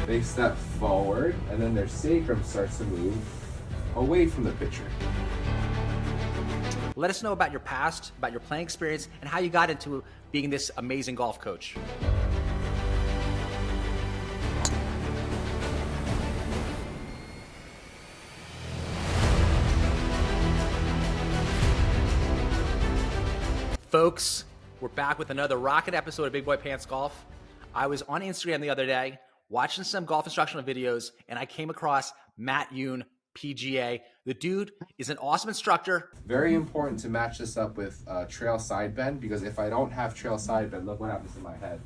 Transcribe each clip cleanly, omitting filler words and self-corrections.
They step forward, and then their sacrum starts to move away from the pitcher. Let us know about your past, about your playing experience, and how you got into being this amazing golf coach. Folks, we're back with another rocket episode of Big Boy Pants Golf. I was on Instagram the other day watching some golf instructional videos, and I came across Matt Yoon, PGA. The dude is an awesome instructor. Very important to match this up with trail side bend, because if I don't have trail side bend, look what happens in my head.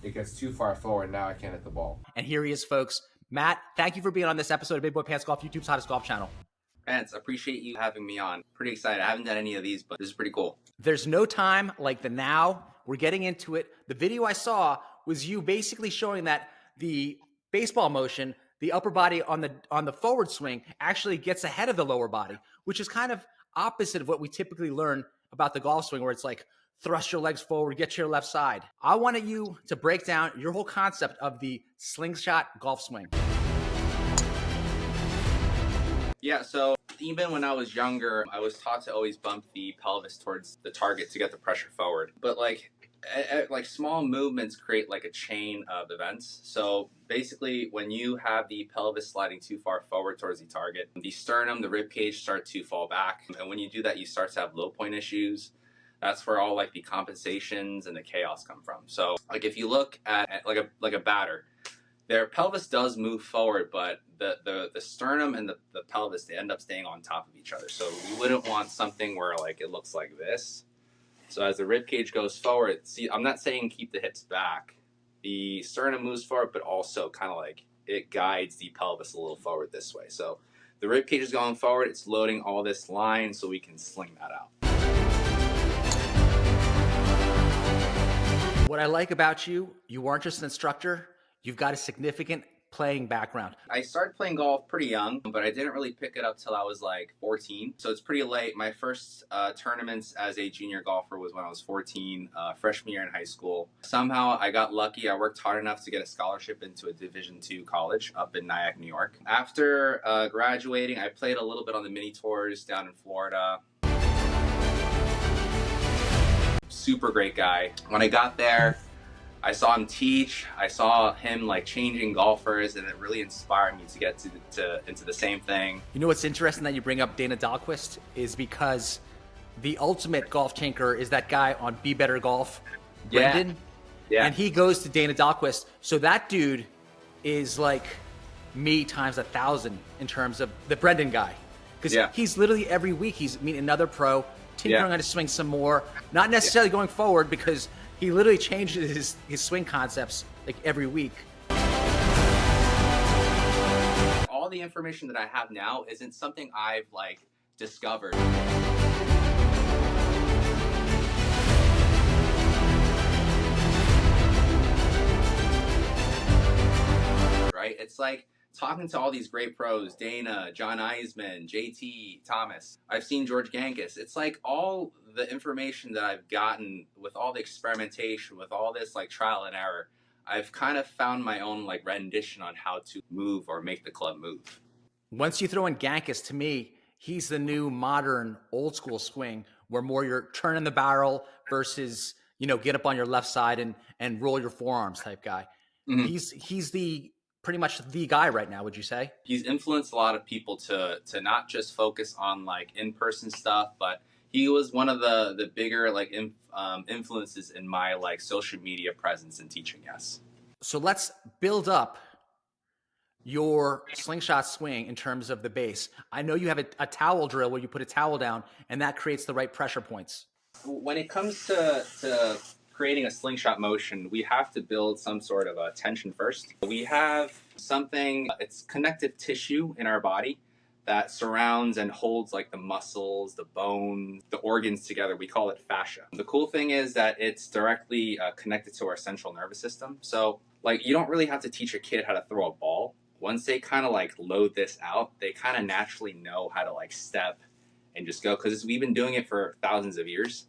It gets too far forward, now I can't hit the ball. And here he is, folks. Matt, thank you for being on this episode of Big Boy Pants Golf, YouTube's hottest golf channel. Pants, appreciate you having me on. Pretty excited. I haven't done any of these, but this is pretty cool. There's no time like the now. We're getting into it. The video I saw was you basically showing that the baseball motion, the upper body on the forward swing actually gets ahead of the lower body, which is kind of opposite of what we typically learn about the golf swing, where it's like thrust your legs forward, get to your left side. I wanted you to break down your whole concept of the slingshot golf swing. Yeah, so even when I was younger, I was taught to always bump the pelvis towards the target to get the pressure forward. But like small movements create like a chain of events. So basically, when you have the pelvis sliding too far forward towards the target, the sternum, the rib cage start to fall back. And when you do that, you start to have low point issues. That's where all like the compensations and the chaos come from. So like if you look at like a batter, their pelvis does move forward, but the sternum and the pelvis, they end up staying on top of each other. So you wouldn't want something where like it looks like this. So as the rib cage goes forward, see, I'm not saying keep the hips back. The sternum moves forward, but also kind of like it guides the pelvis a little forward this way. So the rib cage is going forward, it's loading all this line so we can sling that out. What I like about you, you aren't just an instructor, you've got a significant playing background. I started playing golf pretty young, but I didn't really pick it up till I was like 14. So it's pretty late. My first tournaments as a junior golfer was when I was 14, freshman year in high school. Somehow I got lucky. I worked hard enough to get a scholarship into a Division II college up in Nyack, New York. After graduating, I played a little bit on the mini tours down in Florida. Super great guy. When I got there, I saw him teach. I saw him like changing golfers, and it really inspired me to get into the same thing. You know what's interesting that you bring up Dana Dahlquist is because the ultimate golf tinker is that guy on Be Better Golf, Brendan. Yeah. And he goes to Dana Dahlquist. So that dude is like me times 1,000 in terms of the Brendan guy. Because he's literally every week he's meeting another pro, tinkering on his swing some more, not necessarily going forward, because he literally changes his swing concepts like every week. All the information that I have now isn't something I've like discovered. Right? It's like talking to all these great pros, Dana, John Eisman, JT Thomas. I've seen George Gankus. It's like all the information that I've gotten with all the experimentation, with all this like trial and error, I've kind of found my own like rendition on how to move or make the club move. Once you throw in Gankus, to me, he's the new modern old school swing where more you're turning the barrel versus, you know, get up on your left side and roll your forearms type guy. Mm-hmm. He's the pretty much the guy right now, would you say? He's influenced a lot of people to not just focus on like in-person stuff, but he was one of the bigger like influences in my like social media presence and teaching. Yes. So let's build up your slingshot swing in terms of the base. I know you have a towel drill where you put a towel down and that creates the right pressure points. When it comes to creating a slingshot motion, we have to build some sort of a tension first. We have something, it's connective tissue in our body that surrounds and holds like the muscles, the bones, the organs together. We call it fascia. The cool thing is that it's directly connected to our central nervous system. So like you don't really have to teach a kid how to throw a ball. Once they kind of like load this out, they kind of naturally know how to like step and just go, because we've been doing it for thousands of years.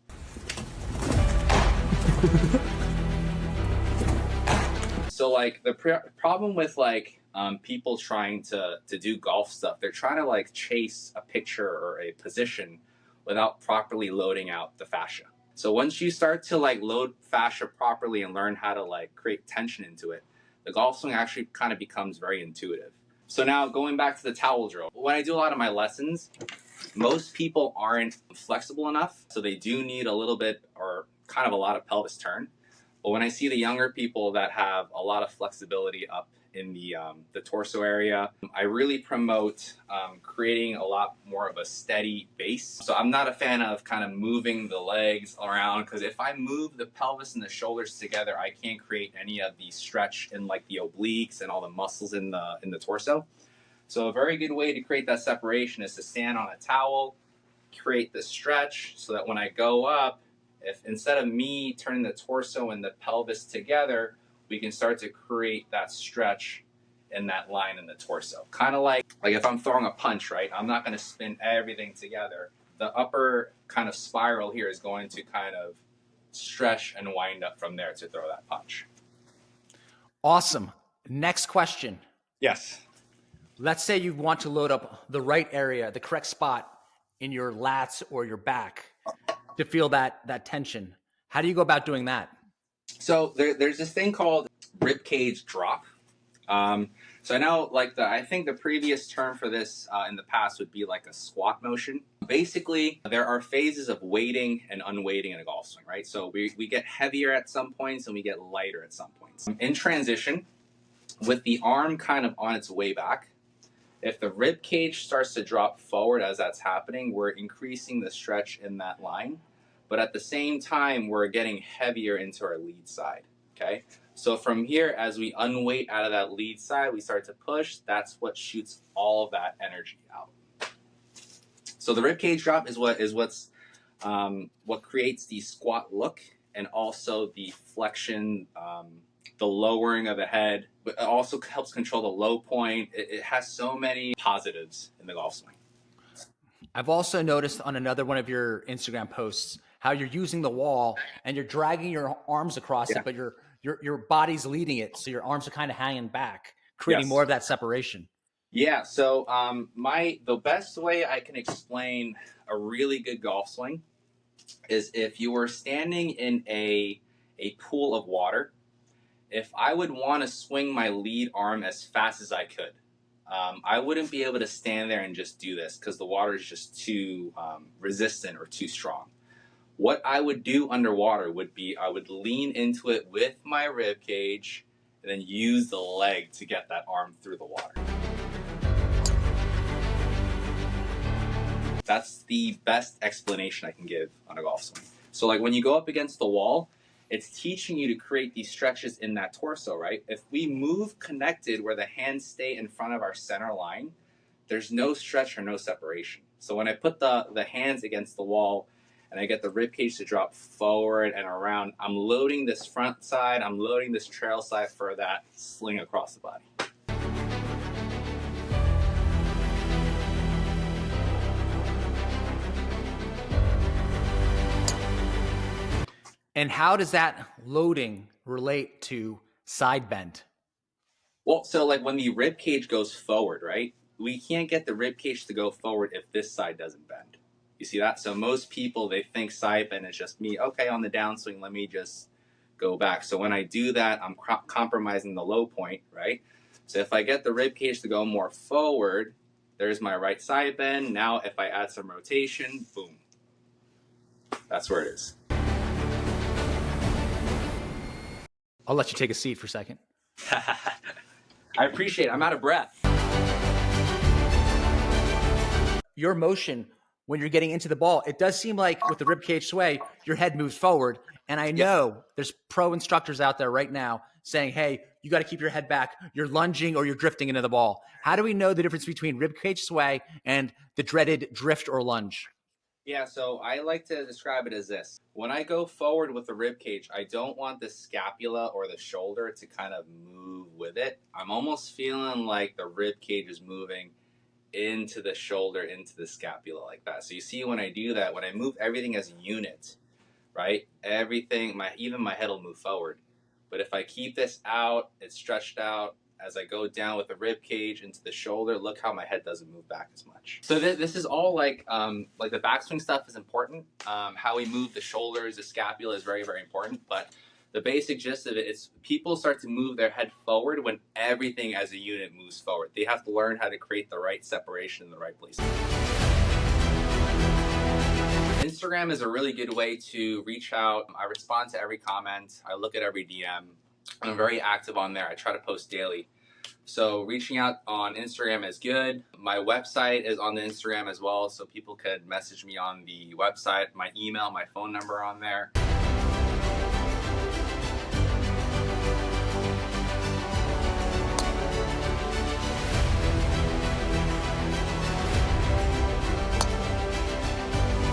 So So like the problem with like people trying to do golf stuff, they're trying to like chase a picture or a position without properly loading out the fascia. So once you start to like load fascia properly and learn how to like create tension into it, the golf swing actually kind of becomes very intuitive. So now going back to the towel drill, when I do a lot of my lessons, most people aren't flexible enough, so they do need a little bit or kind of a lot of pelvis turn. But when I see the younger people that have a lot of flexibility up in the torso area, I really promote creating a lot more of a steady base. So I'm not a fan of kind of moving the legs around, because if I move the pelvis and the shoulders together, I can't create any of the stretch in like the obliques and all the muscles in the torso. So a very good way to create that separation is to stand on a towel, create the stretch so that when I go up, if instead of me turning the torso and the pelvis together, we can start to create that stretch in that line in the torso. Kind of like if I'm throwing a punch, right? I'm not going to spin everything together. The upper kind of spiral here is going to kind of stretch and wind up from there to throw that punch. Awesome. Next question. Yes. Let's say you want to load up the right area, the correct spot in your lats or your back to feel that tension. How do you go about doing that? So there's this thing called ribcage drop. So I know I think the previous term for this in the past would be like a squat motion. Basically, there are phases of weighting and unweighting in a golf swing, right? So we get heavier at some points and we get lighter at some points. In transition, with the arm kind of on its way back, if the rib cage starts to drop forward as that's happening, we're increasing the stretch in that line. But at the same time, we're getting heavier into our lead side, okay? So from here, as we unweight out of that lead side, we start to push. That's what shoots all of that energy out. So the rib cage drop is what creates the squat look, and also the flexion, the lowering of the head, but it also helps control the low point. It has so many positives in the golf swing. I've also noticed on another one of your Instagram posts how you're using the wall and you're dragging your arms across it, but your body's leading it, so your arms are kind of hanging back, creating more of that separation. Yeah. So the best way I can explain a really good golf swing is if you were standing in a pool of water. If I would want to swing my lead arm as fast as I could, I wouldn't be able to stand there and just do this because the water is just too resistant or too strong. What I would do underwater would be I would lean into it with my rib cage and then use the leg to get that arm through the water. That's the best explanation I can give on a golf swing. So like when you go up against the wall, it's teaching you to create these stretches in that torso, right? If we move connected where the hands stay in front of our center line, there's no stretch or no separation. So when I put the hands against the wall and I get the rib cage to drop forward and around, I'm loading this front side, I'm loading this trail side for that sling across the body. And how does that loading relate to side bend? Well, so like when the rib cage goes forward, right? We can't get the rib cage to go forward if this side doesn't bend. You see that? So most people, they think side bend is just me. Okay, on the downswing, let me just go back. So when I do that, I'm compromising the low point, right? So if I get the rib cage to go more forward, there's my right side bend. Now if I add some rotation, boom. That's where it is. I'll let you take a seat for a second. I appreciate it. I'm out of breath. Your motion when you're getting into the ball, it does seem like with the ribcage sway, your head moves forward. And I know there's pro instructors out there right now saying, hey, you got to keep your head back. You're lunging or you're drifting into the ball. How do we know the difference between ribcage sway and the dreaded drift or lunge? Yeah, so I like to describe it as this. When I go forward with the rib cage, I don't want the scapula or the shoulder to kind of move with it. I'm almost feeling like the rib cage is moving into the shoulder, into the scapula like that. So you see when I do that, when I move everything as a unit, right? Everything, even my head will move forward. But if I keep this out, it's stretched out. As I go down with the rib cage into the shoulder, look how my head doesn't move back as much. So this is all like the backswing stuff is important. How we move the shoulders, the scapula is very, very important. But the basic gist of it is people start to move their head forward when everything as a unit moves forward. They have to learn how to create the right separation in the right place. Instagram is a really good way to reach out. I respond to every comment. I look at every DM. I'm very active on there. I try to post daily. So reaching out on Instagram is good. My website is on the Instagram as well, so people could message me on the website. My email, my phone number on there.